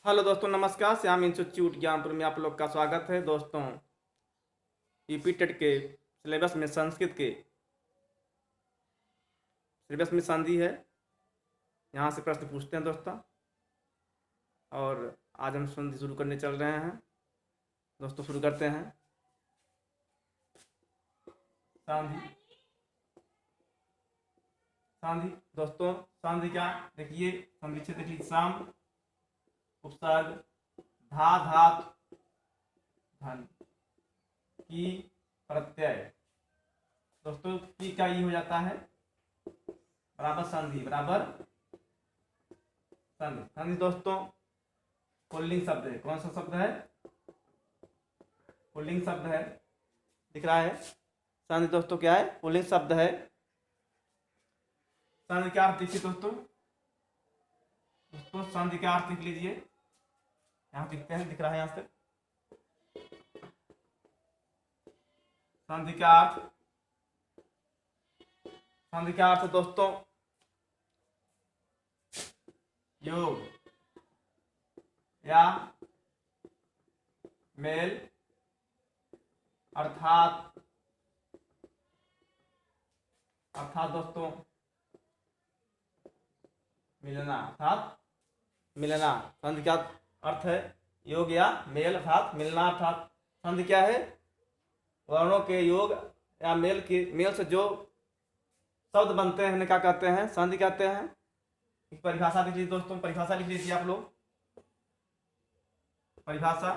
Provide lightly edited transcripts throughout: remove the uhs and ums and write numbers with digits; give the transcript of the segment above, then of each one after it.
Hello दोस्तों, नमस्कार। Shyam institute Gyanpur में आप लोग का स्वागत है। दोस्तों, यूपी टेट के सिलेबस में संस्कृत के सिलेबस में संधि है। यहाँ से प्रश्न पूछते हैं दोस्तों, और आज हम संधि शुरू करने चल रहे हैं। दोस्तों, शुरू करते हैं। संधि संधि दोस्तों, संधि क्या देखिए, संधि देखिए। साम उपसर्ग धा धातु धन की प्रत्यय। दोस्तों, की का ई हो जाता है बराबर संधि बराबर संधि। संधि दोस्तों पुल्लिंग शब्द है। कौन सा शब्द है? पुल्लिंग शब्द है। दिख रहा है? संधि दोस्तों क्या है? पुल्लिंग शब्द है। संधि क्या अर्थ लिखिए दोस्तों। दोस्तों, संधि क्या अर्थ लिख लीजिए। यहाँ लिखते हैं, दिख रहा है यहाँ से। संधि का अर्थ, संधि का अर्थ दोस्तों योग या मेल, अर्थात दोस्तों मिलना, अर्थात मिलना। संधि का अर्थ है योग या मेल अर्थात मिलना। अर्थात संधि क्या है? वर्णों के योग या मेल से जो शब्द बनते हैं उन्हें क्या कहते हैं? संधि कहते हैं। एक परिभाषा लिख लीजिए दोस्तों, परिभाषा लिख लीजिए आप लोग। परिभाषा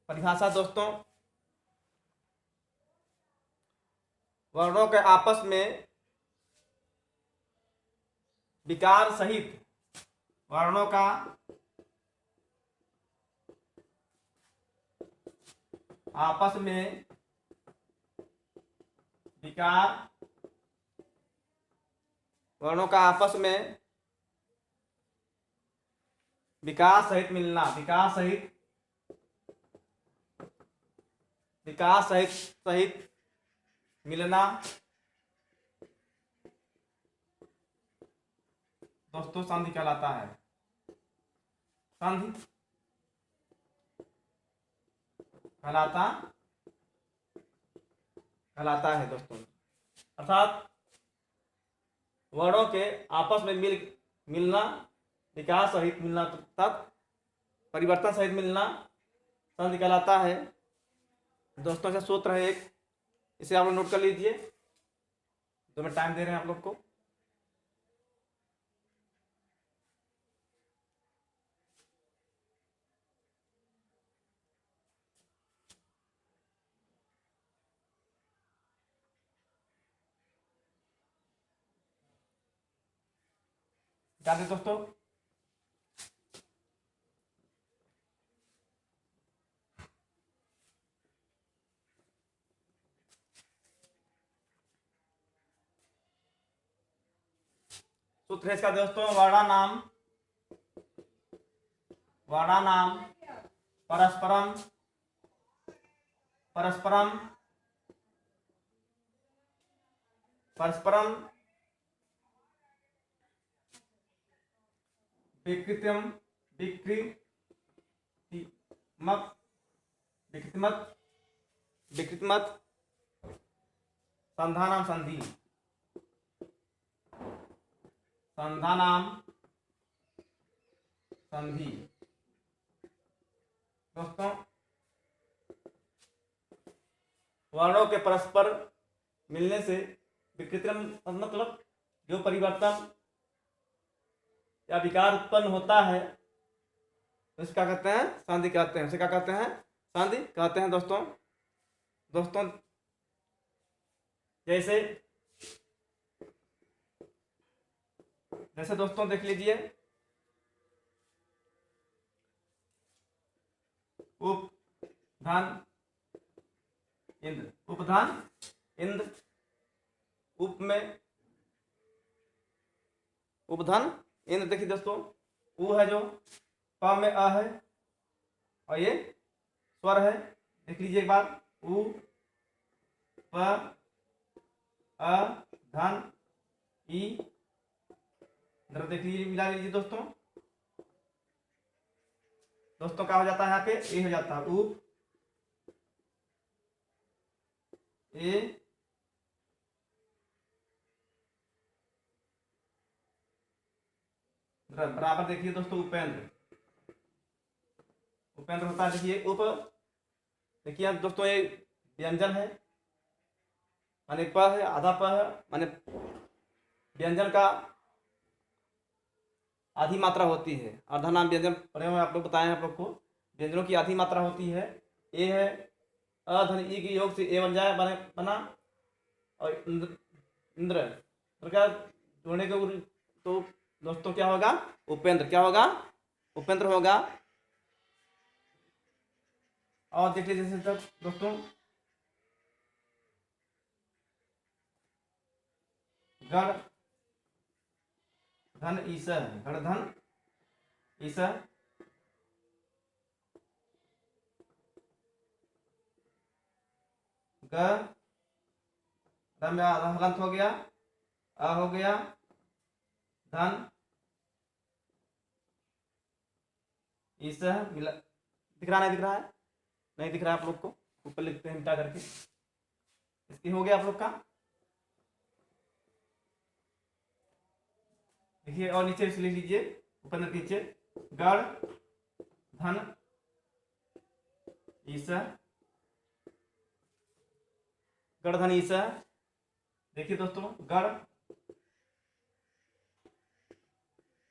परिभाषा दोस्तों वर्णों के आपस में विकार सहित, वर्णों का आपस में विकार, वर्णों का आपस में विकार सहित मिलना, विकार सहित मिलना दोस्तों संधि कहलाता है। संधि कहलाता है दोस्तों। अर्थात वर्णों के आपस में मिलना, विकास सहित मिलना, तथा परिवर्तन सहित मिलना संधि कहलाता है दोस्तों। ऐसा सूत्र है एक, इसे आप लोग नोट कर लीजिए। 2 मिनट टाइम दे रहे हैं आप लोग को। क्या दें दोस्तों? सूत्र है इसका दोस्तों, वर्णानाम परस्परम विकृतिमत संधानाम संधि दोस्तों वर्णों के परस्पर मिलने से विकृतिम मतलब जो परिवर्तन या विकार उत्पन्न होता है उसे क्या कहते हैं? संधि कहते हैं। उसे क्या कहते हैं? संधि कहते हैं दोस्तों। जैसे दोस्तों देख लीजिए, उपधन इंद्र, उप में उपधन इंद्र। देखिए दोस्तों, उ है जो, प में अ है और ये स्वर है। देख लीजिए एक बार, उ प अ धन ई जरा देख लीजिए, मिला लीजिए दोस्तों। दोस्तों क्या हो जाता है यहाँ पे, ए हो जाता है, उप ए बराबर देखिए दोस्तों उपेंद्र। उपेंद्र होता है, देखिए उप, देखिए दोस्तों ये व्यंजन है, माने प है, आधा प है, माने व्यंजन का आधी मात्रा होती है। अर्धनाम व्यंजन पढ़े हुए आप लोग, बताए हैं आप लोग को, व्यंजनों की आधी मात्रा होती है। ए है, अ धन ई के योग से ए बन जाए, बना। और इंद्र क्या जोड़ने के, तो दोस्तों क्या होगा, उपेंद्र क्या होगा, उपेंद्र होगा। और देख लीजिए जैसे तक दोस्तों, गण धन ईसा, गण धन ईसा, में हलंत हो गया, अ हो गया, धन ईसा मिला, दिख रहा नहीं, दिख रहा है, नहीं दिख रहा है आप लोग को, ऊपर लिखते हैं मिटा करके। इसकी हो गया आप लोग का, देखिए। और नीचे से लिख लीजिए, ऊपर नीचे, गण धन ईसा, गण धन ईसा। देखिए दोस्तों, गण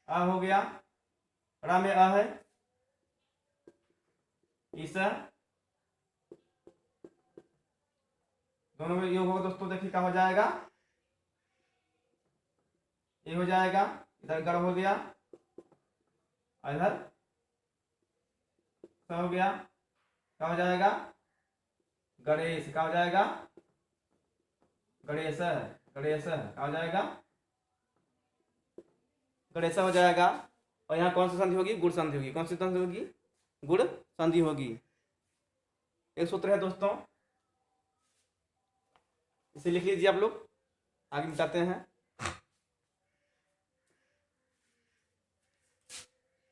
आ हो गया, रा में आ है, ईसा, दोनों में योग होगा दोस्तों। देखिए क्या हो जाएगा, ये हो जाएगा, इधर गढ़ हो गया, इधर स हो गया, क्या हो जाएगा, गणेश, क्या हो जाएगा, गणेश, गणेश क्या हो जाएगा, गणेश हो जाएगा। और यहाँ कौन सी संधि होगी, गुण संधि होगी। कौन सी संधि होगी, गुण संधि होगी। एक सूत्र है दोस्तों, इसे लिख लीजिए आप लोग, आगे मिटाते हैं।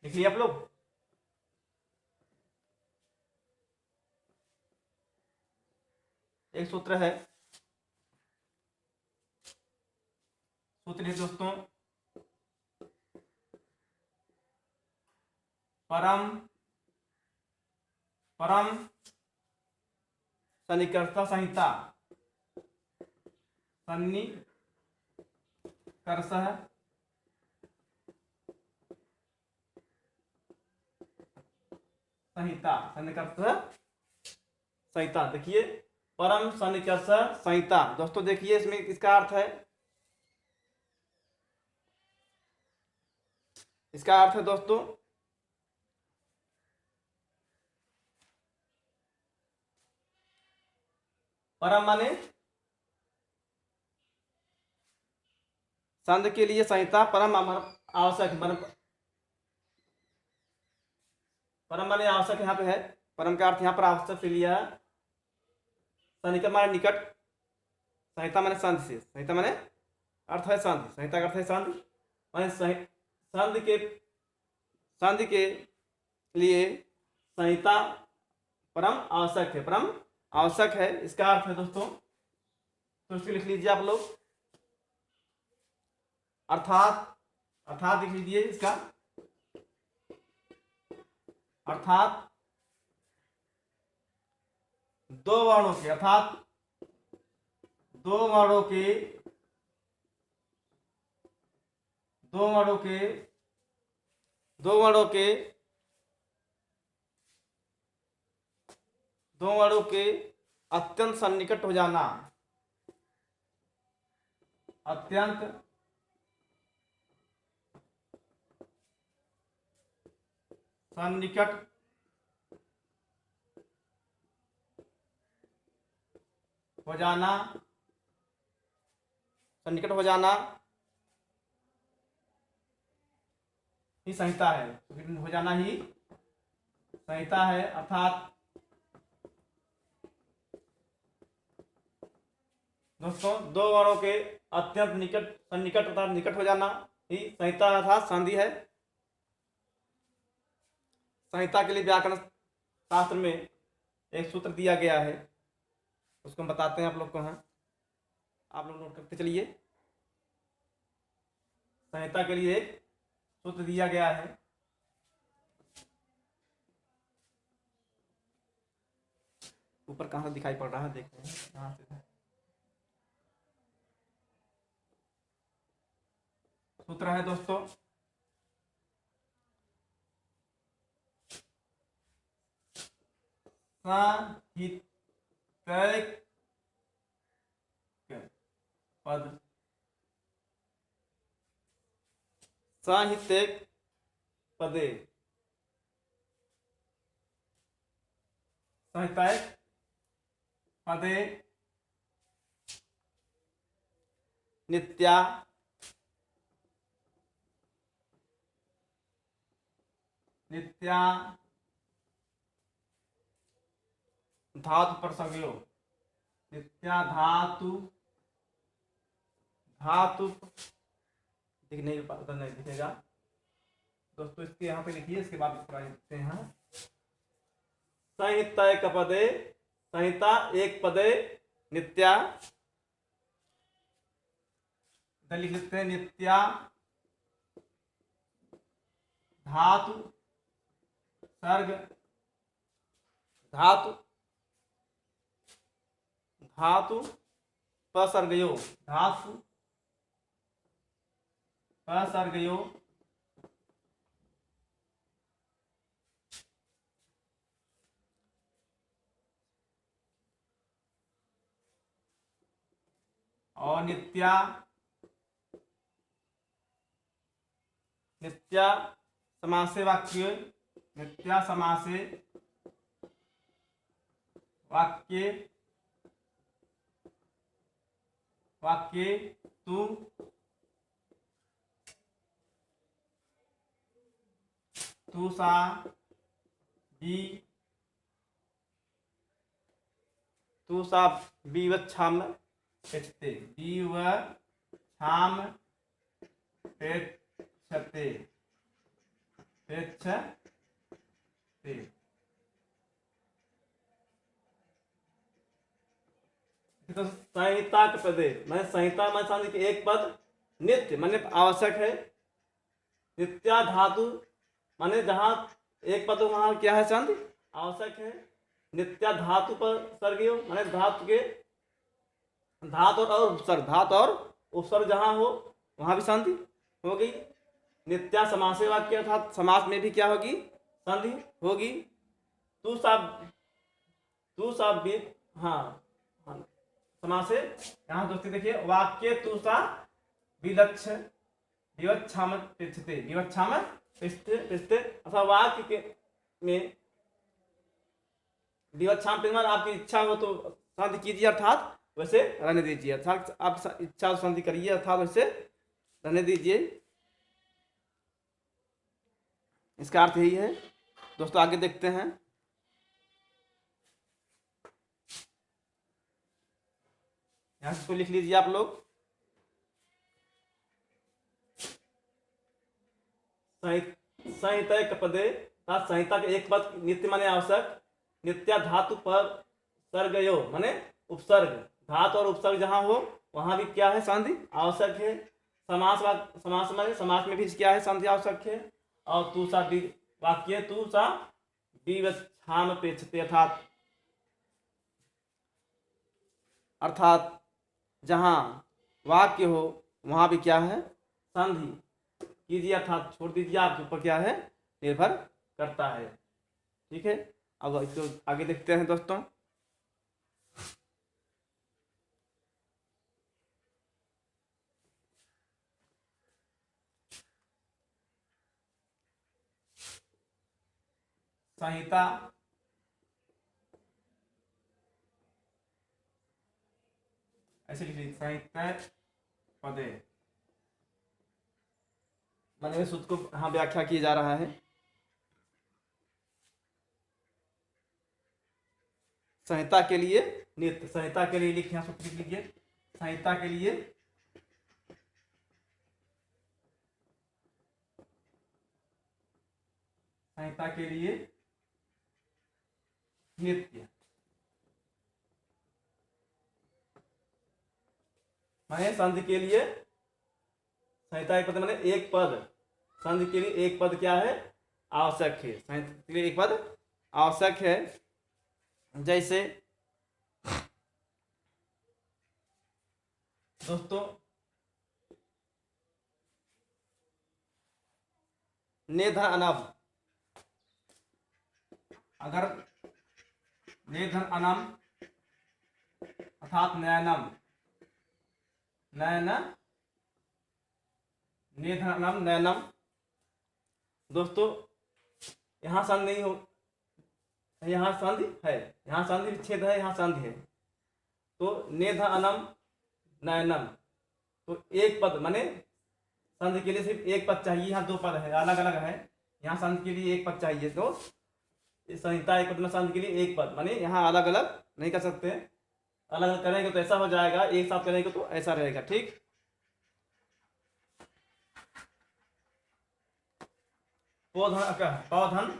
लिख लिया आप लोग, एक सूत्र है, सूत्र है दोस्तों, परम परम सन्निकर्षता संहिता, सन्निकर्ष संहिता, सन्निकर्ष संहिता। देखिए परम सन्निकर्ष संहिता दोस्तों, देखिए इसमें इसका अर्थ है, इसका अर्थ है दोस्तों, परम माने संध के लिए संहिता, परम आवश्यक, परम माने आवश्यक यहाँ पे है, परम का अर्थ यहाँ पर आवश्यक से लिया है। सन्निकट माने निकट, संहिता माने संध से, संहिता माने अर्थ है संध, संहिता का अर्थ है संध, माने संध के लिए संहिता परम आवश्यक है, परम आवश्यक है, इसका अर्थ है दोस्तों। तो इसको लिख लीजिए आप लोग, अर्थात, अर्थात लिख लीजिए इसका, अर्थात दो वर्णों के, अर्थात दो वर्णों के, दो वर्णों के, दो वर्णों के, दो वर्णों के अत्यंत सन्निकट हो जाना, अत्यंत सन्निकट हो जाना, सन्निकट हो जाना ही संहिता है, हो जाना ही संहिता है। अर्थात दोस्तों दो वर्णों के अत्यंत निकट, सन्निकट अर्थात निकट हो जाना ही संहिता अर्थात संधि है। संहिता के लिए व्याकरण शास्त्र में एक सूत्र दिया गया है, उसको हम बताते हैं आप लोग को। हाँ, आप लोग नोट करते चलिए। संहिता के लिए एक सूत्र दिया गया है। ऊपर कहाँ से दिखाई पड़ रहा है, देखते हैं कहाँ से। सूत्र है दोस्तों, साहित्यिक पद, साहित्यिक पदे, साहित्यिक पदे नित्या नित्या धातु प्रसंगयो, नित्या धातु धातु नहीं दिखेगा दोस्तों, इसके यहाँ पे लिखिए, इसके बाद इसको लिखते हैं। संहिता पदे, संहिता एक पदे नित्या, लिख लेते हैं नित्या धातु सर्ग धातु धातु प्रसर्गयो, धातु प्रसर्गयो और नित्या नित्या समासे वाक्य, नित्या समासे वाक्य वाक्य तू तू सा बी तू सा बीवच्छाम पेक्षते, बीवच्छाम पेक्षते पेक्षते। तो संहिता के पदे मैंने संहिता में समझ कि एक पद नित्य माने आवश्यक है, नित्या धातु माने जहां एक पद वहां क्या है संधि आवश्यक है, नित्या धातु पर सर्गयो माने धातु के धातु और उपसर्ग, धातु और उपसर्ग जहां हो वहां भी संधि हो गई। नित्या समासे वाक्य अर्थात समास में भी क्या होगी संधि होगी। तू सा भी हाँ समासे यहाँ दोस्ती देखिए, वाक्य तू सा विलक्ष विवच्छाम पृच्छते, विवच्छाम पृच्छते अथवा वाक्य के में विवच्छाम पृच्छते आपकी इच्छा हो तो संधि कीजिए अर्थात वैसे रहने दीजिए, अर्थात आप इच्छा संधि करिए अर्थात वैसे रहने दीजिए, इसका अर्थ यही है दोस्तों। आगे देखते हैं, यहां से तो लिख लीजिए आप लोग। संहिता पदे संहिता के एक पद नित्य माने आवश्यक, नित्या धातु पर सर्गयो माने उपसर्ग, धातु और उपसर्ग जहां हो वहां भी क्या है संधि आवश्यक है। समास माने समास में भी क्या है संधि आवश्यक है। और तू सा वाक्य तू सा विवच्छाम पेक्षते अर्थात जहां वाक्य हो वहां भी क्या है संधि कीजिए अर्थात छोड़ दीजिए, आपके ऊपर क्या है निर्भर करता है। ठीक है, अब इसको आगे देखते हैं दोस्तों। संहिता ऐसे लिख लीजिए, संहिता पदे मैंने सूत्र को हाँ व्याख्या किया जा रहा है। संहिता के लिए नित्य, संहिता के लिए लिखिए सूत्र लिख लीजिए, संहिता के लिए संहिता के लिए नित्य, माने संधि के लिए संहिता एक पद माने एक पद, संधि के लिए एक पद क्या है, आवश्यक है। संहिता के लिए एक पद आवश्यक है। जैसे दोस्तों नेधन अनम, अगर नेधन अनम अर्थात नयनम, नयन नेधन अनम नयनम, दोस्तों यहाँ संधि नहीं हो, यहाँ संधि है, यहाँ संधि विच्छेद है, यहाँ संधि है। तो नेधन अनम नयनम, तो एक पद माने संधि के लिए सिर्फ एक पद चाहिए, यहाँ दो पद है अलग अलग है, यहाँ संधि के लिए एक पद चाहिए। तो संहिता एक पद में संधि के लिए एक पद माने यहाँ अलग अलग नहीं कर सकते, अलग अलग करेंगे तो ऐसा हो जाएगा, एक साथ करेंगे तो ऐसा रहेगा। ठीक, पौधन अकह, पौधन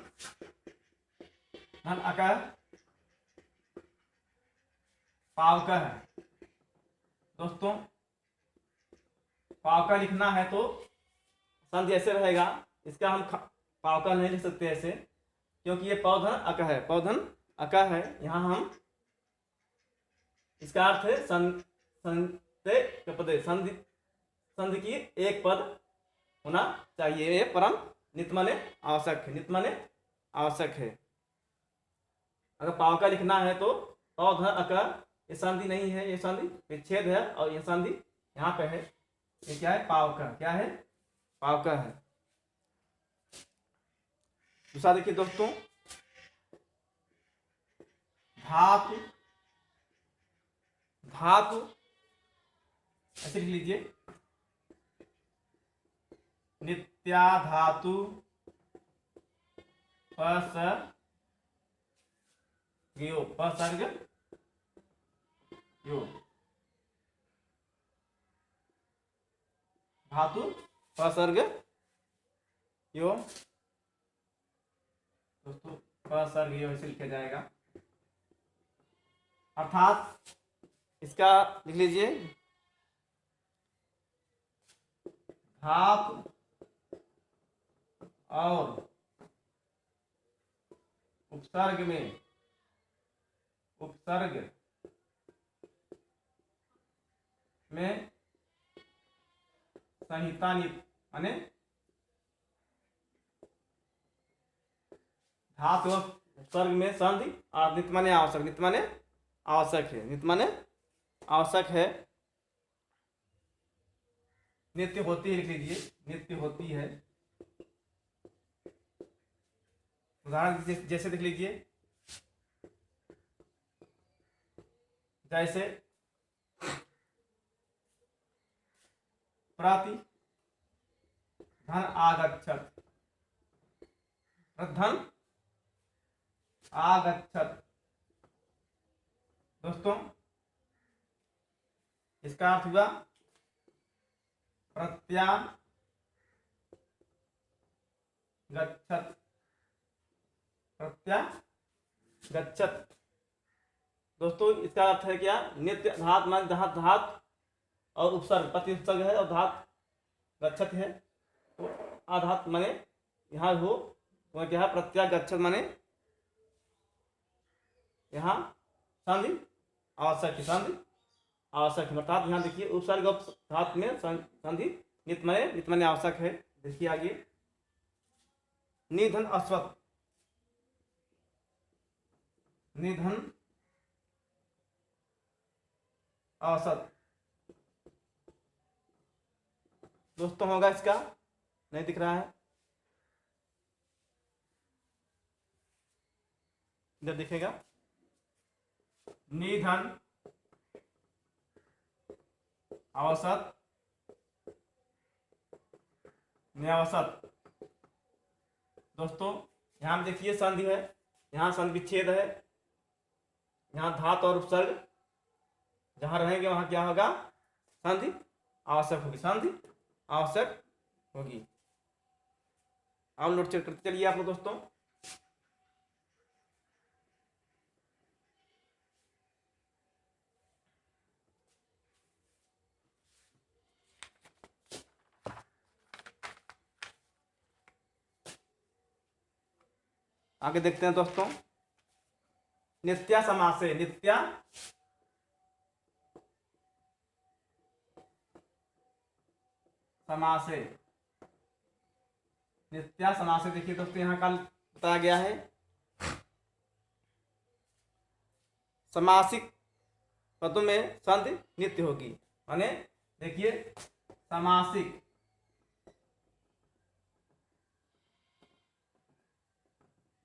धन अकह पावकह, दोस्तों पावका लिखना है तो संधि ऐसे रहेगा, इसका हम पावका नहीं लिख सकते ऐसे, क्योंकि ये पौधन अक है, पौधन अक है। यहाँ हम इसका अर्थ है संधि, संधि की एक पद होना चाहिए, ये परम नित्य माने आवश्यक है, नित्य माने आवश्यक है। अगर पावका लिखना है तो पौधन अक, ये संधि नहीं है, ये संधि विच्छेद है, और ये संधि यहाँ पे है, ये क्या है, पावका, क्या है, पावका है। दूसरा देखिए दोस्तों, धातु, धातु ऐसे लिख लीजिए, नित्या धातु पसर्गयो, पसर्ग यो, धातु पसर्ग यो, दोस्तों पसर्ग यो ऐसे लिखा जाएगा। अर्थात इसका लिख लीजिए, धातु और उपसर्ग में, उपसर्ग में संहिता नित्य माने धातु उपसर्ग में संधि और नित्य माने आवश्यक, नित्य माने आवश्यक है, नित्य माने आवश्यक है। नित्य होती है लिख लीजिए, नित्य होती है। उदाहरण जैसे देख लीजिए, जैसे प्रति धन आगच्छत, धन आगच्छत, दोस्तों इसका अर्थ हुआ प्रत्यागच्छत, प्रत्यागच्छत, दोस्तों इसका अर्थ है क्या, नित्य धात मान धात, धात और उपसर्ग, प्रति उपसर्ग है और धात गच्छत है, तो आधात माने यहाँ हो, तो क्या है, प्रत्यागच्छत माने यहाँ संधि आवश्यक है, संधि आवश्यक है। अर्थात यहाँ देखिए उपसर्ग धात में संधि नित्य माने आवश्यक है। देखिए आगे, निधन अश्वत्थ, निधन औसत, दोस्तों होगा इसका, नहीं दिख रहा है, इधर दिखेगा, निधन औसत, न्यावसत, दोस्तों यहाँ देखिए संधि है, यहाँ संधि विच्छेद है, यहाँ धात और उपसर्ग जहां रहेंगे वहां क्या होगा, संधि आवश्यक होगी, संधि आवश्यक होगी। आप नोट चेक करते चलिए आप लोग दोस्तों। आगे देखते हैं दोस्तों, नित्या समासे। नित्या समासे, नित्या समासे। देखिए दोस्तों यहाँ कल बताया गया है समासिक पदों में संधि नित्य होगी। माने देखिए समासिक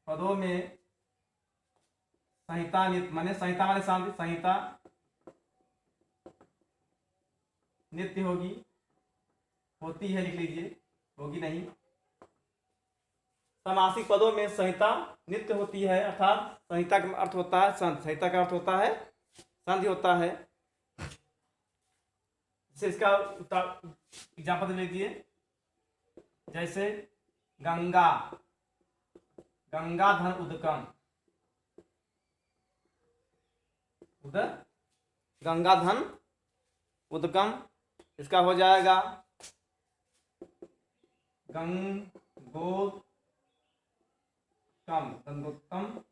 पदों में संहिता नित्य, माने संहिता माने संधि, संहिता नित्य होगी, होती है लिख लीजिए, होगी नहीं। समासिक पदों में संहिता नित्य होती है, अर्थात संहिता का अर्थ होता है संधि, संहिता का अर्थ होता है संधि होता है। जैसे इसका एग्जाम्पल लीजिए, जैसे गंगा, गंगा धन उदकम, गंगा धन उदकम, इसका हो जाएगा गंगोत्कम, गंगोत्तम।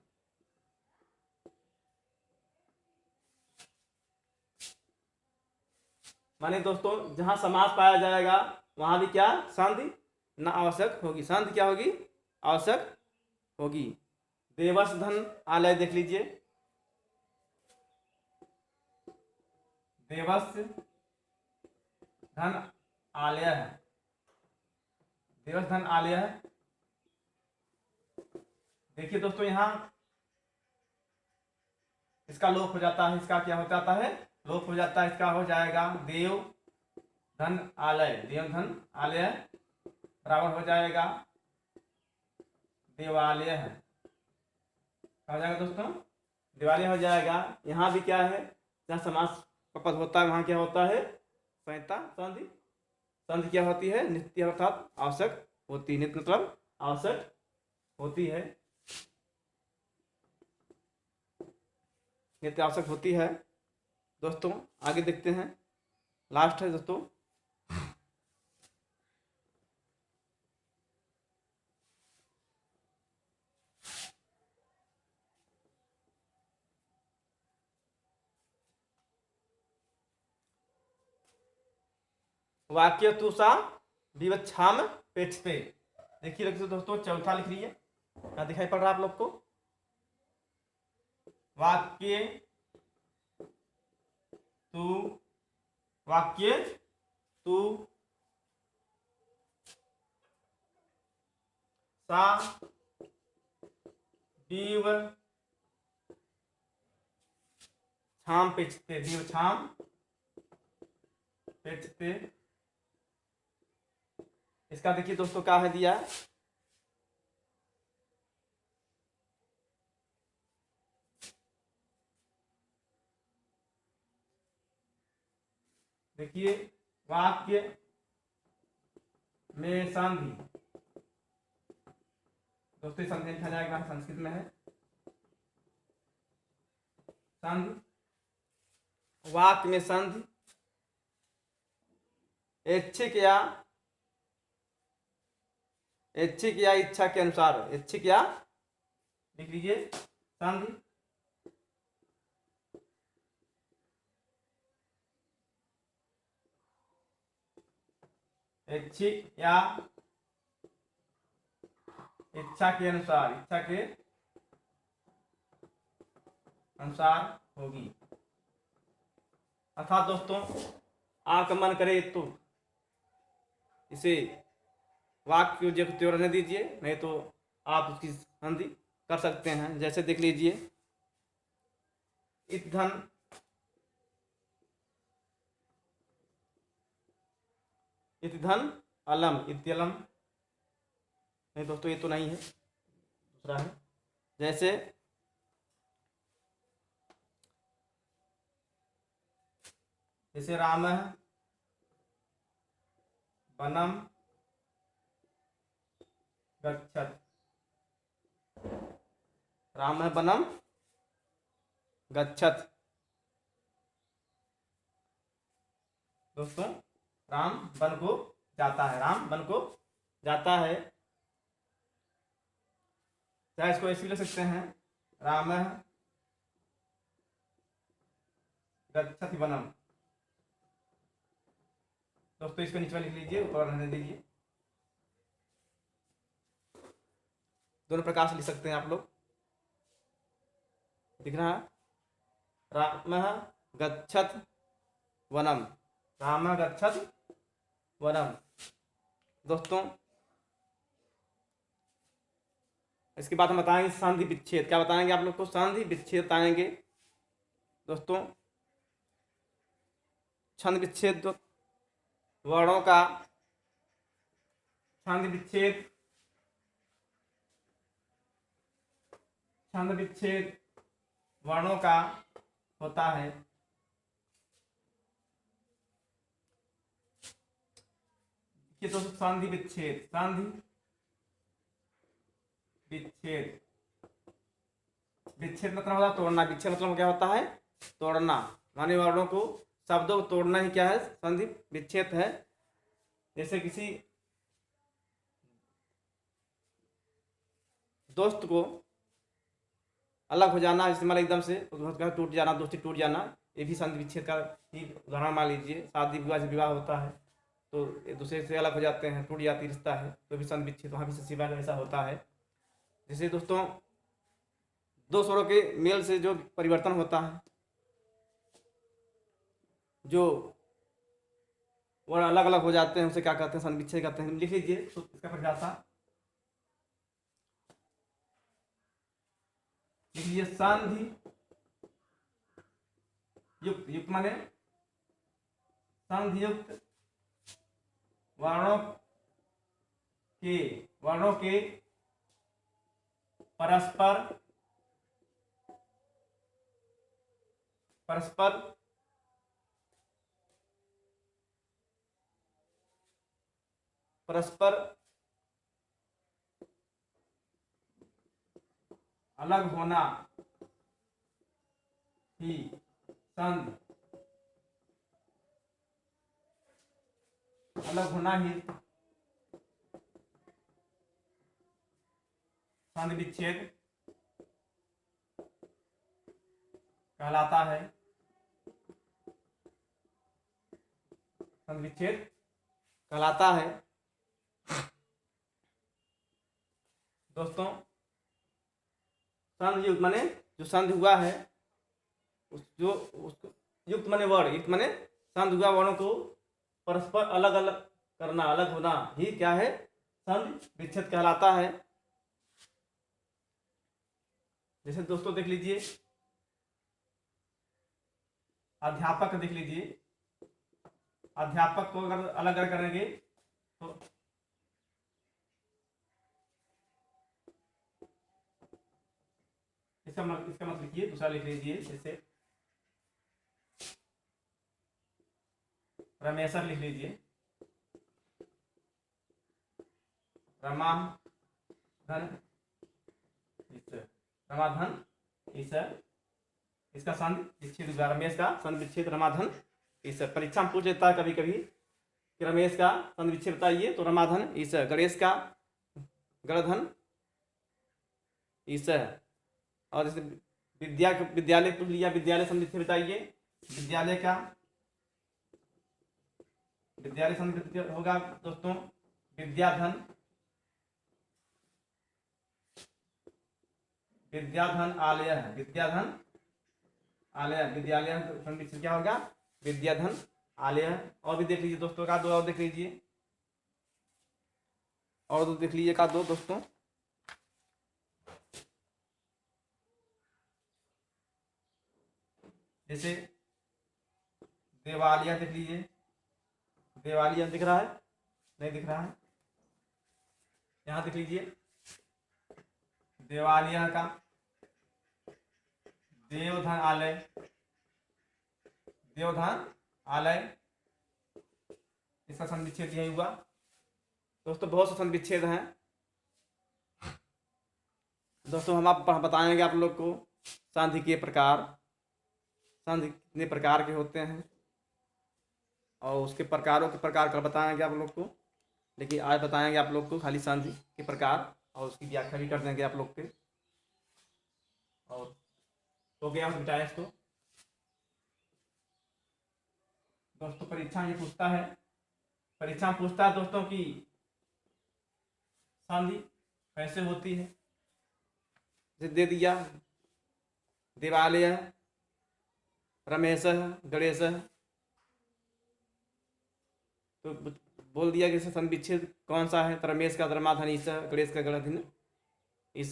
माने दोस्तों जहां समास पाया जाएगा वहां भी क्या संधि न आवश्यक होगी, संधि क्या होगी आवश्यक होगी। देवस धन आलय देख लीजिए, देवस धन आलय है, देवस धन आलय है। देखिए दोस्तों यहाँ इसका लोप हो जाता है, इसका क्या हो जाता है लोप हो जाता है, इसका हो जाएगा देव धन आलय, देव धन आलय बराबर हो जाएगा देवालय है, हो जाएगा दोस्तों देवालय हो जाएगा। यहाँ भी क्या है जहाँ समास का पद होता है वहाँ क्या होता है संहिता संधि, संधि क्या होती है नित्य अर्थात आवश्यक होती है, नित्य मतलब आवश्यक होती है, नित्य आवश्यक होती है। दोस्तों आगे देखते हैं, लास्ट है दोस्तों वाक्य तुषा विवक्षाम पेक्षते। देखिए दोस्तों चौथा लिख लीजिए, क्या दिखाई पड़ रहा है आप लोग को, वाक्य तू, वाक्य तू सा दीव छाम पेक्षते, दीव छाम पेक्षते। इसका देखिए दोस्तों क्या है दिया, देखिए वाक्य में संधि, दोस्तों संधि लिखा जाएगा संस्कृत में है संधि, वाक्य में संधि ऐच्छिक या इच्छा के अनुसार, ऐच्छिक या लिख लीजिए संधि, ऐच्छिक या इच्छा के अनुसार, इच्छा के अनुसार होगी। अर्थात दोस्तों आपका मन करे तो इसे वाक्य जो त्यों रहने दीजिए, नहीं तो आप उसकी संधि कर सकते हैं। जैसे देख लीजिए इत्थन, इत्थन अलम, इत्यलम, नहीं दोस्तों ये तो नहीं है, दूसरा है। जैसे जैसे राम वनम गच्छत, राम वनम गच्छत, दोस्तों राम वन को जाता है, राम वन को जाता है। चाहे इसको ऐसे लिख सकते हैं, रामः गच्छति वनम। दोस्तों इसको नीचे लिख लीजिए, ऊपर रहने दीजिए। दोनों प्रकार से लिख सकते हैं आप लोग। दिख रहा है, रामः गच्छत वनम, रामः गच्छत वनम। दोस्तों इसके बाद हम बताएंगे संधि विच्छेद। क्या बताएंगे आप लोग को? संधि विच्छेद बताएंगे दोस्तों। छंद विच्छेद वर्णों का, छंद विच्छेद, छंद विच्छेद वर्णों का होता है। ये दोस्तों संधि विच्छेद, संधि विच्छेद, विच्छेद मतलब होता है तोड़ना। विच्छेद मतलब क्या होता है? तोड़ना। माने वर्णों को, शब्दों को तोड़ना ही क्या है? संधि विच्छेद है। जैसे किसी दोस्त को अलग हो जाना, जैसे मतलब एकदम से टूट जाना, दोस्ती टूट जाना, ये भी संधि विच्छेद का ही उदाहरण मान लीजिए। शादी विवाह से विवाह होता है तो एक दूसरे से अलग हो जाते हैं, टूट जाती रिश्ता है, तो भी संधि विच्छेद, वहाँ भी शिवा ऐसा होता है। जैसे दोस्तों दो स्वरों के मेल से जो परिवर्तन होता है, जो वर्ण अलग अलग हो जाते हैं, उसे क्या कहते हैं? संधि विच्छेद कहते हैं। लिख लीजिए तो इसका परिभाषा लिख लीजिए। संधि युक्त, युक्त माने संधि युक्त वर्णों के परस्पर परस्पर परस्पर अलग होना ही संधि, अलग होना ही संधि विच्छेद कहलाता है। संधि विच्छेद कहलाता है। दोस्तों संधि युक्त माने जो संधि हुआ है, जो उसको युक्त माने वर्ण, युक्त माने संधि हुआ वर्णों को परस्पर अलग अलग करना, अलग होना ही क्या है? संधि विच्छेद कहलाता है। जैसे दोस्तों देख लीजिए, अध्यापक देख लीजिए, अध्यापक को अगर अलग अलग करेंगे तो इसका मत लिखिए, दूसरा लिख लीजिए। जैसे रमेशर लिख लीजिए, रमाधन ईसर, रमाधन ईसर। इसका संधि विच्छेद हुआ, रमेश का संधि विच्छेद रमाधन ईसर। परीक्षा में पूछ लेता है कभी कभी कि रमेश का संधि विच्छेद बताइए, तो रमाधन ईसर। गणेश का गणधन ईसर। और जैसे विद्यालय पूछ लिया, विद्यालय संधि विच्छेद बताइए, विद्यालय का विद्यालय संधि विच्छेद होगा दोस्तों विद्याधन, विद्याधन आलय, विद्याधन आलय, विद्यालय संधि विच्छेद क्या होगा? विद्याधन आलय। और भी देख लीजिए दोस्तों का दो, और देख लीजिए, और दो देख लीजिए का दो दोस्तों। जैसे देवालिया देख लीजिए, देवालिया दिख रहा है? नहीं दिख रहा है? यहां देख लीजिए, देवालिया का देवधन आलय, देवधन आलय, इसका संधि विच्छेद यही हुआ। दोस्तों बहुत से संधि विच्छेद हैं दोस्तों। हम आप बताएंगे आप लोग को संधि के प्रकार, संधि कितने प्रकार के होते हैं और उसके प्रकारों के प्रकार कल बताएंगे आप लोग को। लेकिन आज बताएंगे आप लोग को खाली संधि के प्रकार, और उसकी व्याख्या भी कर देंगे आप लोग के। और हो गया मिटाया इसको। दोस्तों परीक्षा ये पूछता है, परीक्षा में पूछता है दोस्तों की संधि कैसे होती है। दे दिया देवालय रमेश गणेश, तो बोल दिया कि संधि विच्छेद कौन सा है। तो रमेश का धर्माधन ईश, गणेश का गणधन ईश,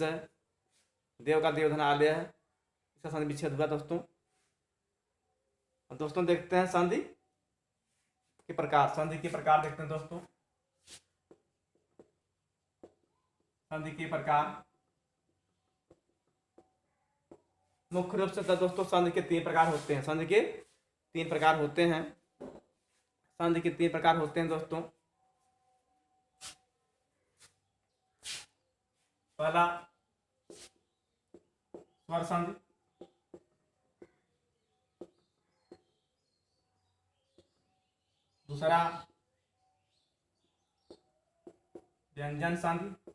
देव का देवधन आलय है, इसका संधि विच्छेद हुआ दोस्तों। दोस्तों देखते हैं संधि के प्रकार, संधि के प्रकार देखते हैं दोस्तों। संधि के प्रकार मुख्य रूप से दोस्तों संधि के 3 प्रकार होते हैं। संधि के 3 प्रकार होते हैं। संधि के 3 प्रकार होते हैं दोस्तों। पहला स्वर संधि, दूसरा व्यंजन संधि,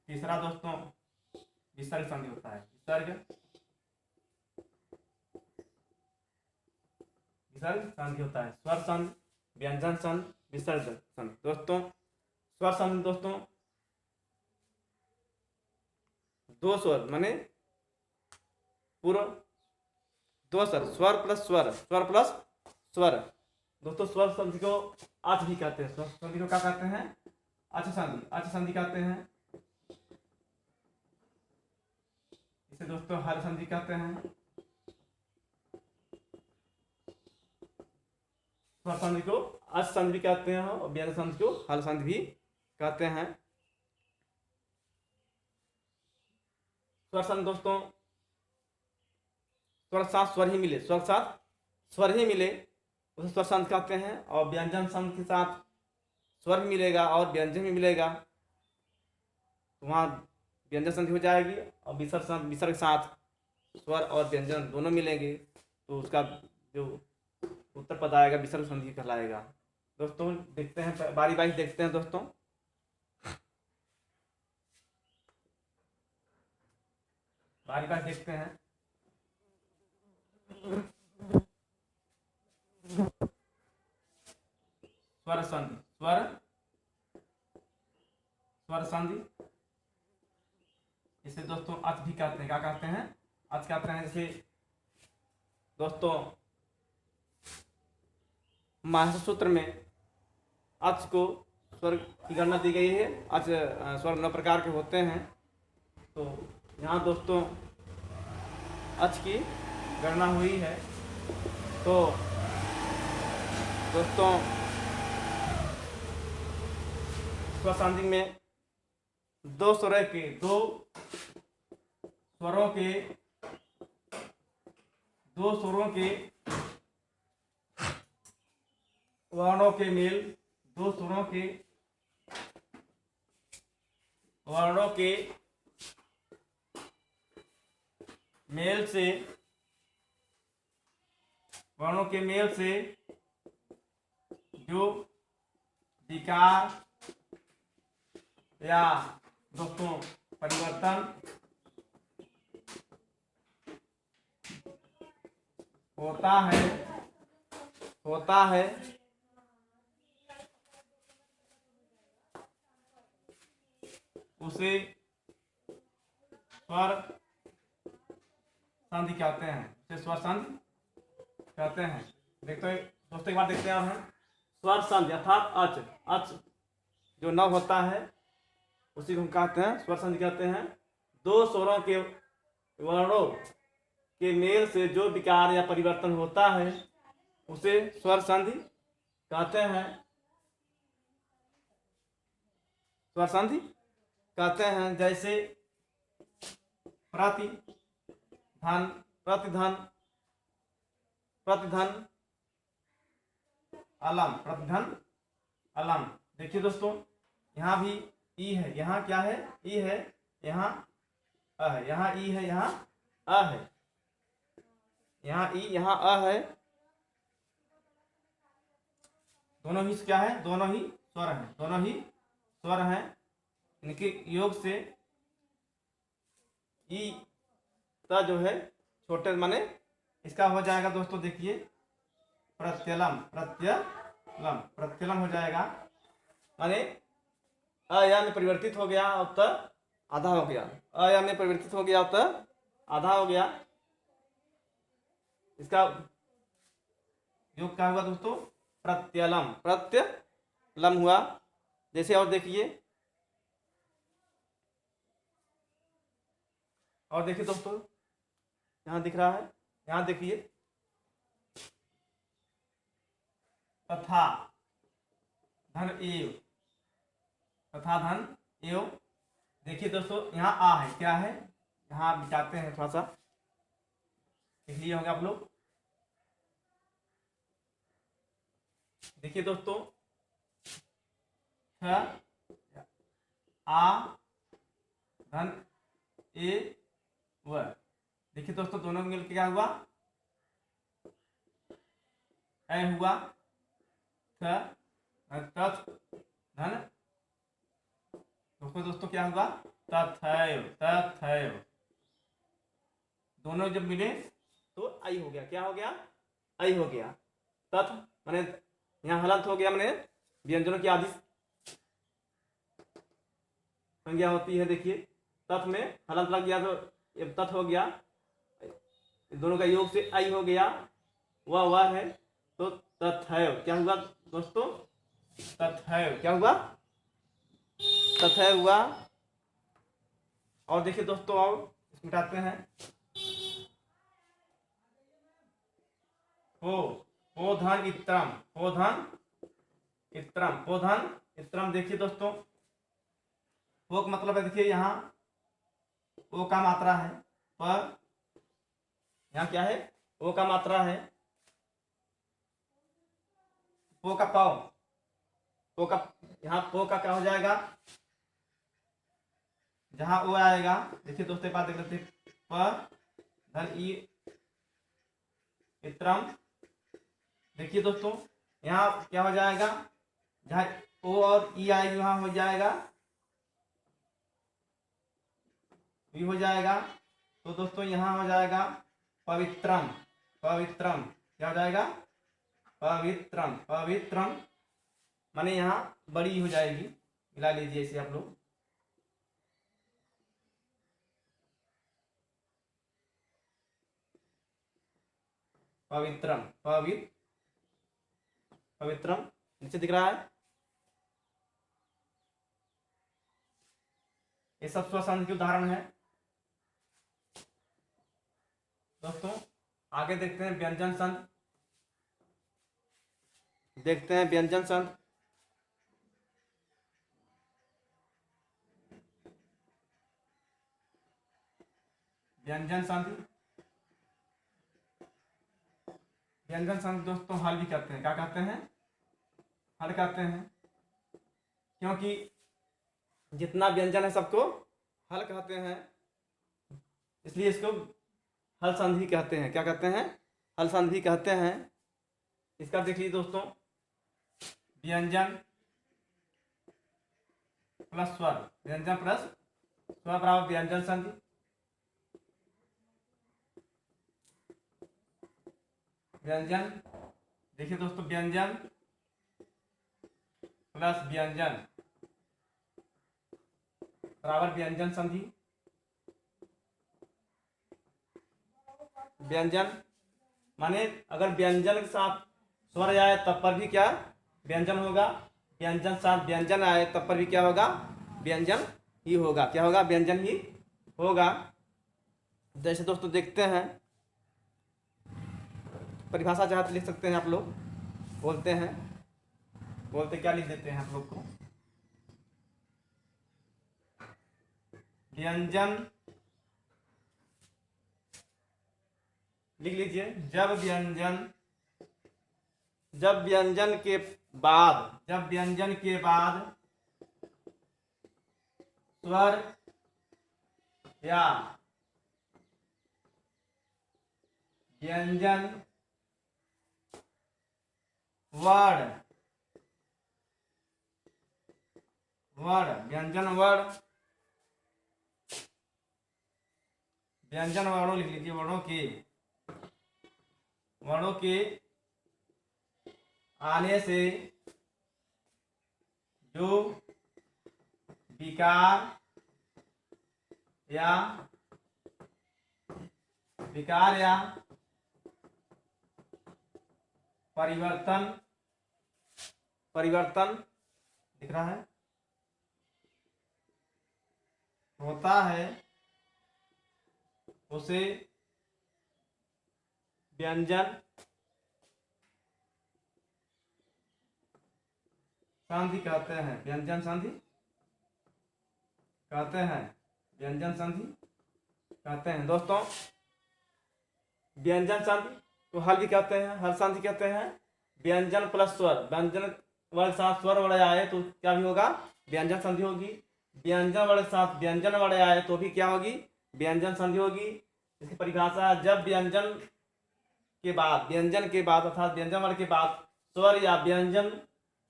तीसरा दोस्तों विसर्ग संधि होता है। विसर्ग संधि होता है। स्वर संधि, व्यंजन संधि, विसर्ग संधि। दोस्तों स्वर संधि दोस्तों 2 स्वर माने पूर्व 2 स्वर, स्वर प्लस स्वर, स्वर प्लस स्वर। दोस्तों स्वर संधि को अच भी कहते हैं। स्वर संधि को क्या कहते हैं? अच संधि, अच संधि कहते हैं। इसे दोस्तों हल संधि कहते हैं। स्वर संधि को अच संधि भी कहते हैं और व्यंजन संधि को हल संधि भी कहते हैं। स्वर संधि दोस्तों स्वर साथ स्वर ही मिले, स्वर साथ स्वर ही मिले उसे स्वर संधि कहते हैं। और व्यंजन संधि के साथ स्वर भी मिलेगा और व्यंजन भी मिलेगा तो वहाँ व्यंजन संधि हो जाएगी। और विसर्ग के साथ स्वर और व्यंजन दोनों मिलेंगे तो उसका जो उत्तर पद आएगा विसर्ग संधि कहलाएगा। दोस्तों देखते हैं बारी बारी देखते हैं दोस्तों। बारी बारी देखते हैं। स्वर संधि, स्वर संधि इसे दोस्तों अच भी कहते हैं। क्या कहते हैं? अच कहते हैं। जैसे दोस्तों महाराष्ट्र सूत्र में अच को स्वर की गणना दी गई है। अच स्वर 9 प्रकार के होते हैं। तो यहाँ दोस्तों अच की गणना हुई है। तो दोस्तों स्वर संधि में 2 स्वरों के वर्णों के मेल, 2 स्वरों के वर्णों के मेल से, वर्णों के मेल से जो विकार या दोस्तों परिवर्तन होता है उसे स्वर संधि कहते हैं। उसे स्वर संधि कहते हैं। देखते हैं दोस्तों एक बार देखते हैं हम स्वर संधि अर्थात अच जो न होता है उसी को हम कहते हैं स्वर संधि कहते हैं। 2 स्वरों के वर्णों के मेल से जो विकार या परिवर्तन होता है उसे स्वर संधि कहते हैं। स्वर संधि कहते हैं। जैसे प्रतिधन, प्रतिधन, प्रतिधन, अलम, प्रतिधन, अलम। देखिए दोस्तों यहाँ भी ई है, यहाँ क्या है? ई है, यहाँ अ है, यहाँ ई है, यहाँ अ है, यहाँ ई, यहाँ अ है। दोनों ही क्या है? दोनों ही स्वर हैं, दोनों ही स्वर हैं। इनके योग से ई ता जो है छोटे माने इसका हो जाएगा दोस्तों, देखिए प्रत्यलम, प्रत्यलम, प्रत्यलम हो जाएगा, माने अया में परिवर्तित हो गया और त आधा हो गया, अया में परिवर्तित हो गया और त आधा हो गया। इसका योग क्या हुआ दोस्तों, प्रत्यलम, प्रत्यलम हुआ। जैसे और देखिए, और देखिए दोस्तों, यहां दिख रहा है, यहां देखिए तथा धन एव, तथा धन एव। देखिए दोस्तों, यहाँ आ है, क्या है, यहाँ बिताते हैं थोड़ा सा, देख लिए होंगे आप लोग। देखिए दोस्तों, आ धन ए व, देखिए दोस्तों दोनों मिलकर क्या हुआ, ए हुआ, तथ धन, दोस्तों क्या हुआ, तथैव, तथैव। दोनों जब मिले तो आई हो गया, क्या हो गया, आई हो गया। तथ माने यहाँ हलंत हो गया, माने व्यंजनों की आदि संज्ञा होती है। देखिए तथ में हलंत लग गया तो तथ हो गया, दोनों का योग से आई हो गया, वह है तो तथैव क्या हुआ दोस्तों, तथैव क्या हुआ, तथैव हुआ। और देखिए दोस्तों, और मिटाते हैं, पोधन इत्रम, पोधन इत्रम, पोधन इत्रम। देखिए दोस्तों, वो का मतलब है, देखिए यहाँ ओ का मात्रा है, पर यहाँ क्या है, ओ का मात्रा है, पो का पाव, पो का, यहाँ पो का क्या हो जाएगा, जहां ओ आएगा, देखिए दोस्तों बात देख लेते, प धन ई इत्रम। देखिए दोस्तों, यहाँ क्या हो जाएगा, जहां ओ और ई आएगी वहां हो जाएगा, भी हो जाएगा। तो दोस्तों यहाँ हो जाएगा पवित्रम, पवित्रम क्या हो जाएगा, पवित्रम, पवित्रम, माने यहाँ बड़ी हो जाएगी, मिला लीजिए इसे आप लोग। पवित्रम, पवित्रम नीचे दिख रहा है। ये सब स्वसंध के उदाहरण है दोस्तों। आगे देखते हैं व्यंजन संध, देखते हैं व्यंजन संध। व्यंजन संधि, व्यंजन संधि दोस्तों हल भी करते हैं, क्या कहते हैं, हल करते हैं, क्योंकि जितना व्यंजन है सबको हल कहते हैं, इसलिए इसको हल संधि कहते हैं। क्या कहते हैं, हल संधि कहते हैं। इसका देखिए दोस्तों, व्यंजन प्लस स्वर, व्यंजन प्लस स्वर बराबर व्यंजन संधि। व्यंजन, देखिए दोस्तों, व्यंजन प्लस व्यंजन बराबर व्यंजन संधि। व्यंजन माने अगर व्यंजन के साथ स्वर आए तब पर भी क्या व्यंजन होगा, व्यंजन साथ व्यंजन आए तब पर भी क्या होगा, व्यंजन ही होगा, क्या होगा, व्यंजन ही होगा। जैसे दोस्तों देखते हैं, परिभाषा चाहे तो लिख सकते हैं आप लोग, बोलते हैं, बोलते क्या लिख देते हैं आप लोग को, व्यंजन लिख लीजिए, जब व्यंजन, जब व्यंजन के बाद, जब व्यंजन के बाद स्वर या व्यंजन वर्ण वर्ण, व्यंजन वर्णों लिख लीजिए। वर्णों के आने से जो विकार या परिवर्तन दिख रहा है होता है, उसे व्यंजन संधि कहते हैं। व्यंजन संधि कहते हैं दोस्तों। व्यंजन संधि तो हल भी कहते हैं, हल संधि कहते हैं। व्यंजन प्लस स्वर, व्यंजन वर्ग साथ स्वर वर्ग आए तो क्या भी होगा, व्यंजन संधि होगी। व्यंजन वर्ग साथ व्यंजन वर्ग आए तो भी क्या होगी, व्यंजन संधि होगी। इसकी परिभाषा है, जब व्यंजन के बाद अर्थात व्यंजन वर्ग के बाद स्वर या व्यंजन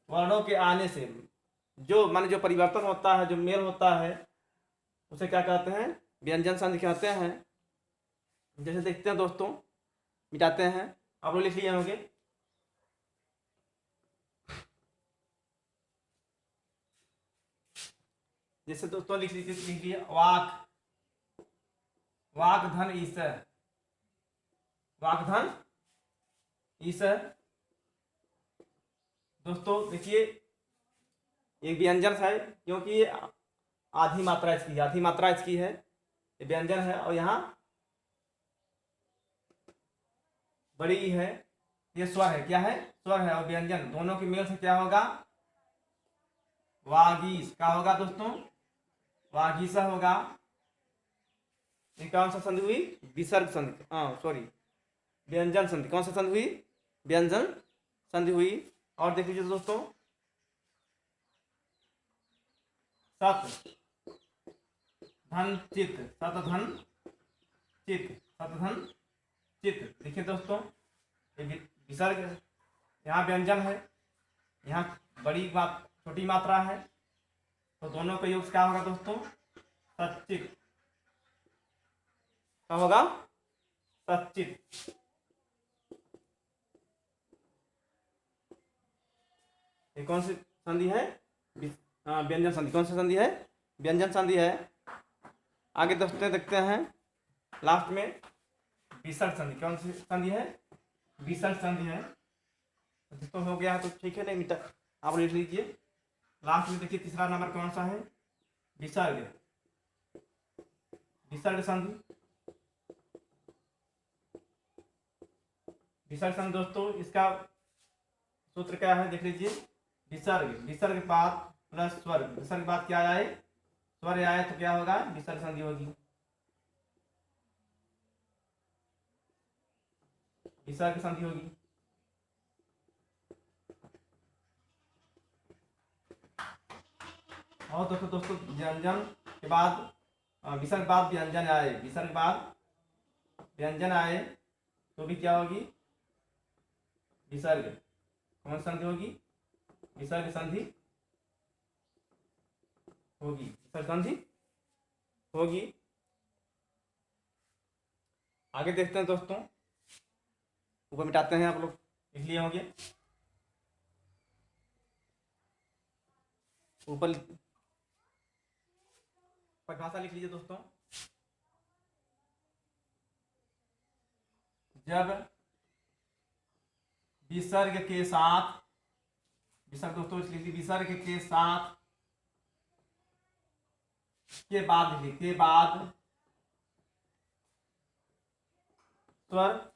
वर्णों के आने से जो परिवर्तन होता है, जो मेल होता है, उसे क्या कहते हैं, व्यंजन संधि कहते हैं। जैसे देखते हैं दोस्तों, मिटाते हैं, आप लोग लिख लिए होंगे। जैसे दोस्तों लिख लीजिए वाक धन ईस। दोस्तों देखिए, एक व्यंजन है, क्योंकि ये आधी मात्रा इसकी है, ये व्यंजन है, और यहाँ बड़ी ई है, ये स्वर है। क्या है, स्वर है। और व्यंजन दोनों के मेल से क्या होगा, वागीश। क्या होगा दोस्तों, वागीसा होगा। ये कौन सा संधि हुई, विसर्ग संधि, व्यंजन संधि। कौन सा संधि हुई, व्यंजन संधि हुई। और देख लीजिए दोस्तों, सत धन चित, देखिए दोस्तों, विसर्ग, यहाँ व्यंजन है, यहाँ छोटी मात्रा है, तो दोनों का योग क्या होगा दोस्तों, सच्चित। क्या होगा, सच्चित। ये कौन सी संधि है, व्यंजन संधि। कौन सी संधि है, व्यंजन संधि है। आगे दोस्तों देखते हैं लास्ट में विसर्ग संधि। कौन सी संधि है, विसर्ग संधि है। तो हो गया तो ठीक है, नहीं मिटा, आप लिख लीजिए। लास्ट में देखिए तीसरा नंबर कौन सा है, विसर्ग संधि। विसर्ग संधि दोस्तों, इसका सूत्र क्या है, देख लीजिए। विसर्ग बाद प्लस स्वर, विसर्ग बाद क्या आए, स्वर आए तो क्या होगा, विसर्ग संधि होगी। विसर्ग संधि होगी। और दोस्तों व्यंजन के बाद विसर्ग बाद व्यंजन आए, तो भी क्या होगी, विसर्ग। कौन संधि होगी, विसर्ग संधि होगी। विसर्ग संधि होगी। आगे देखते हैं दोस्तों, ऊपर मिटाते हैं, आप लोग लिख लिए होंगे। ऊपर परिभाषा लिख लीजिए दोस्तों। जब विसर्ग के साथ, विसर्ग दोस्तों लिख लीजिए, विसर्ग के साथ के बाद स्वर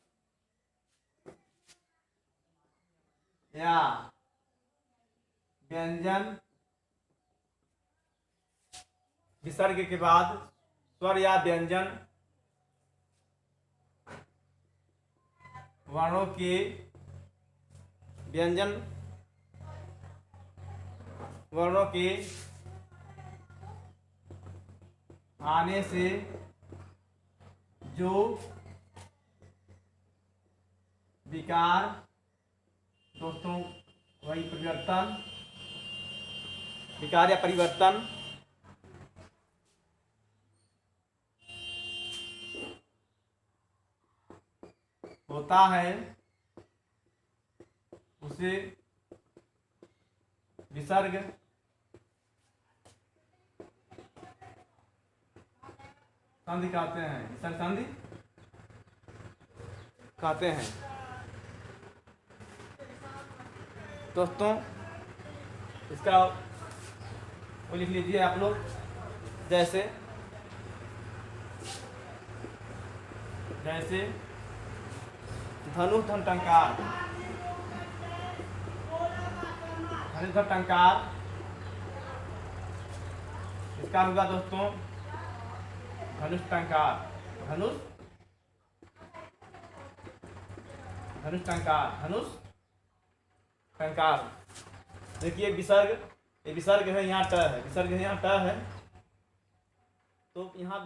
या व्यंजन, विसर्ग के बाद स्वर या व्यंजन वर्णों के आने से जो विकार, दोस्तों वही परिवर्तन विकार या परिवर्तन होता है उसे विसर्ग संधि कहते हैं। विसर्ग संधि कहते हैं। दोस्तों इसका वो लिख लीजिए आप लोग, जैसे जैसे धनु धन टंकार, धनु धन टंकार, इसका होगा दोस्तों धनुष टंकार, धनुष धनुष टंकार, धनुष टंकार। देखिए विसर्ग, ये विसर्ग है, यहाँ ट है, विसर्ग है, यहाँ ट है, तो यहाँ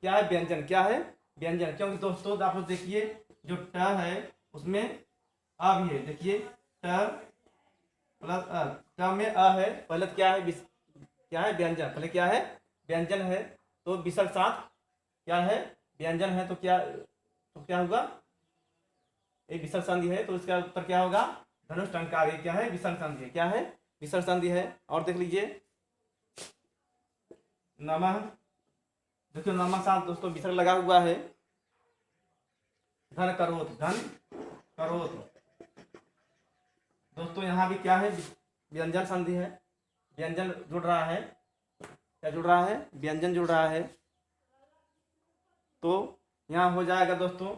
क्या है व्यंजन, क्या है व्यंजन। क्योंकि दोस्तों आप लोग देखिए जो ट है उसमें अ भी है। देखिए ट प्लस अ, ट में अ है, पहले क्या है क्या है व्यंजन, पहले क्या है व्यंजन है, तो विसर्ग साथ क्या है व्यंजन है, तो क्या होगा, एक विसर्ग संधि है, तो इसका उत्तर क्या होगा धनुष टंकार। ये क्या है विसर्ग संधि है, क्या है विसर्ग संधि है। और देख लीजिए नमः, देखिए नमः साथ दोस्तों विसर्ग लगा हुआ है। धन करोत, धन करोत, दोस्तों यहाँ भी क्या है व्यंजन संधि है, व्यंजन जुड़ रहा है, क्या जुड़ रहा है व्यंजन जुड़ रहा है, तो यहाँ हो जाएगा दोस्तों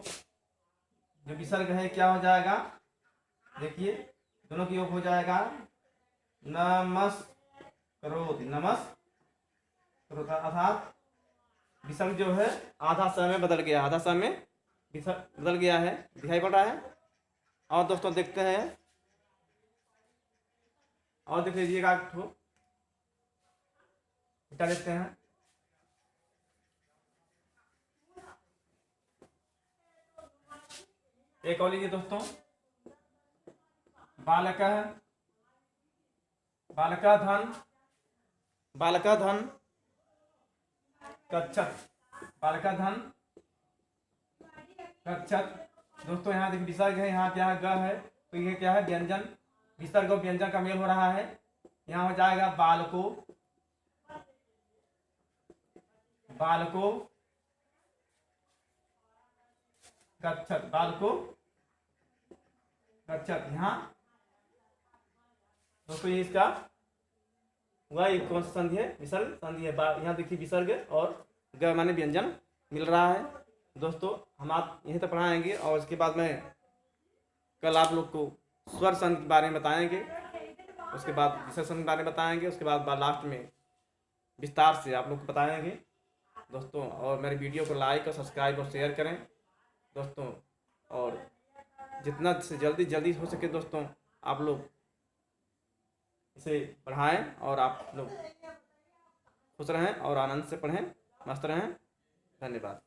जो विसर्ग है क्या हो जाएगा, देखिए दोनों की योग हो जाएगा नमस्करोति, नमस्करोति, अर्थात विसर्ग जो है आधा समय बदल गया, आधा समय विसर्ग बदल गया है, दिखाई पड़ रहा है। और दोस्तों देखते हैं, और देख लीजिएगा क्या देखते हैं, एक और लीजिए दोस्तों बालक धन, बालक धन कच्छत, बालक धन कच्छत। दोस्तों यहाँ देखिए विसर्ग है, यहाँ क्या है ग है, तो ये क्या है व्यंजन, विसर्ग और व्यंजन का मेल हो रहा है। यहाँ हो जाएगा बालको, बालको गच्छत, बालको गच्छत। यहाँ दोस्तों ये इसका हुआ, ये कौन सा संधि है विसर्ग संधि है। यहाँ देखिए विसर्ग और ग माने व्यंजन मिल रहा है। दोस्तों हम आप यहीं तक पढ़ाएंगे, और इसके बाद में कल आप लोग को स्वर संधि के बारे में बताएंगे, उसके बाद विसर्ग संधि के बारे में बताएंगे, उसके बाद लास्ट में विस्तार से आप लोग को बताएंगे दोस्तों। और मेरे वीडियो को लाइक और सब्सक्राइब और शेयर करें दोस्तों, और जितना से जल्दी हो सके दोस्तों आप लोग इसे पढ़ाएं, और आप लोग खुश रहें और आनंद से पढ़ें, मस्त रहें। धन्यवाद।